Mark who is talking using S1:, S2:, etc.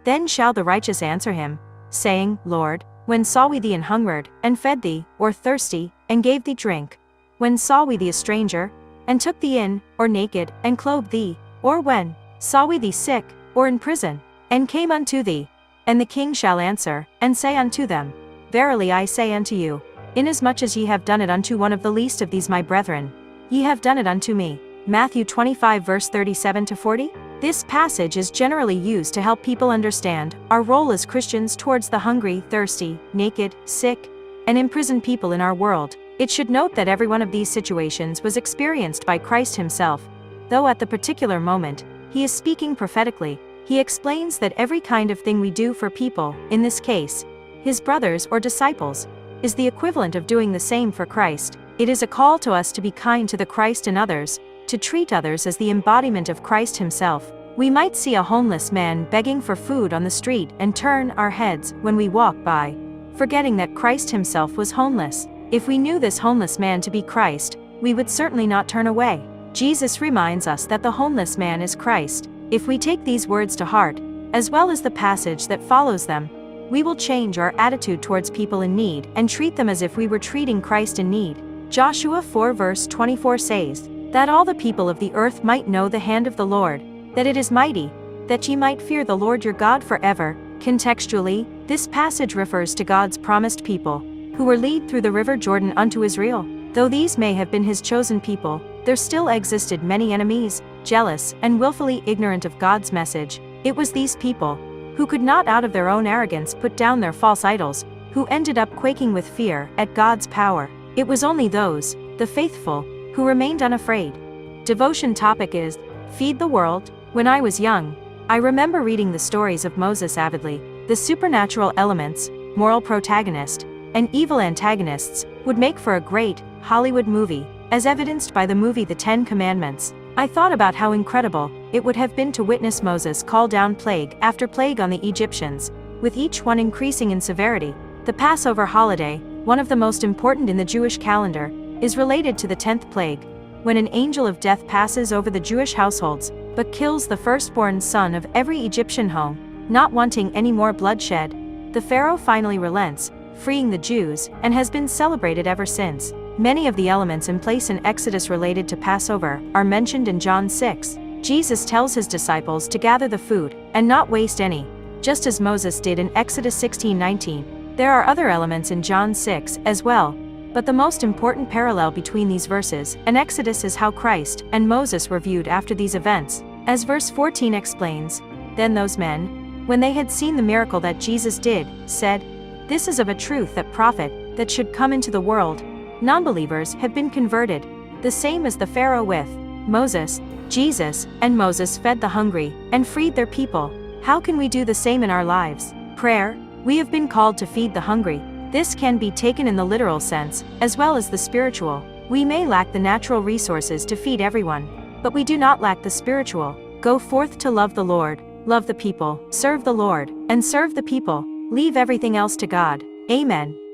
S1: Then shall the righteous answer him, saying, Lord, when saw we thee an hungered, and fed thee, or thirsty, and gave thee drink? When saw we thee a stranger, and took thee in, or naked, and clothed thee? Or when saw we thee sick, or in prison, and came unto thee? And the king shall answer, and say unto them, Verily I say unto you, inasmuch as ye have done it unto one of the least of these my brethren, ye have done it unto me. Matthew 25 verse 37-40. This passage is generally used to help people understand our role as Christians towards the hungry, thirsty, naked, sick, and imprisoned people in our world. It should note that every one of these situations was experienced by Christ himself, though at the particular moment, he is speaking prophetically. He explains that every kind of thing we do for people, in this case, his brothers or disciples, is the equivalent of doing the same for Christ. It is a call to us to be kind to the Christ and others, to treat others as the embodiment of Christ himself. We might see a homeless man begging for food on the street and turn our heads when we walk by, forgetting that Christ himself was homeless. If we knew this homeless man to be Christ, we would certainly not turn away. Jesus reminds us that the homeless man is Christ. If we take these words to heart, as well as the passage that follows them, we will change our attitude towards people in need and treat them as if we were treating Christ in need. Joshua 4 verse 24 says, that all the people of the earth might know the hand of the Lord, that it is mighty, that ye might fear the Lord your God forever. Contextually, this passage refers to God's promised people, who were led through the river Jordan unto Israel. Though these may have been his chosen people, there still existed many enemies, jealous and willfully ignorant of God's message. It was these people, who could not out of their own arrogance put down their false idols, who ended up quaking with fear at God's power. It was only those, the faithful, who remained unafraid. Devotion topic is, Feed the World. When I was young, I remember reading the stories of Moses avidly. The supernatural elements, moral protagonist, and evil antagonists would make for a great Hollywood movie, as evidenced by the movie The 10 Commandments. I thought about how incredible it would have been to witness Moses call down plague after plague on the Egyptians, with each one increasing in severity. The Passover holiday, one of the most important in the Jewish calendar, is related to the 10th plague, when an angel of death passes over the Jewish households, but kills the firstborn son of every Egyptian home. Not wanting any more bloodshed, the Pharaoh finally relents, freeing the Jews, and has been celebrated ever since. Many of the elements in place in Exodus related to Passover are mentioned in John 6. Jesus tells his disciples to gather the food, and not waste any, just as Moses did in Exodus 16:19. There are other elements in John 6 as well, but the most important parallel between these verses and Exodus is how Christ and Moses were viewed after these events. As verse 14 explains, then those men, when they had seen the miracle that Jesus did, said, This is of a truth that prophet that should come into the world. Non-believers have been converted, the same as the Pharaoh with Moses. Jesus and Moses fed the hungry and freed their people. How can we do the same in our lives? Prayer. We have been called to feed the hungry. This can be taken in the literal sense, as well as the spiritual. We may lack the natural resources to feed everyone, but we do not lack the spiritual. Go forth to love the Lord, love the people, serve the Lord, and serve the people. Leave everything else to God. Amen.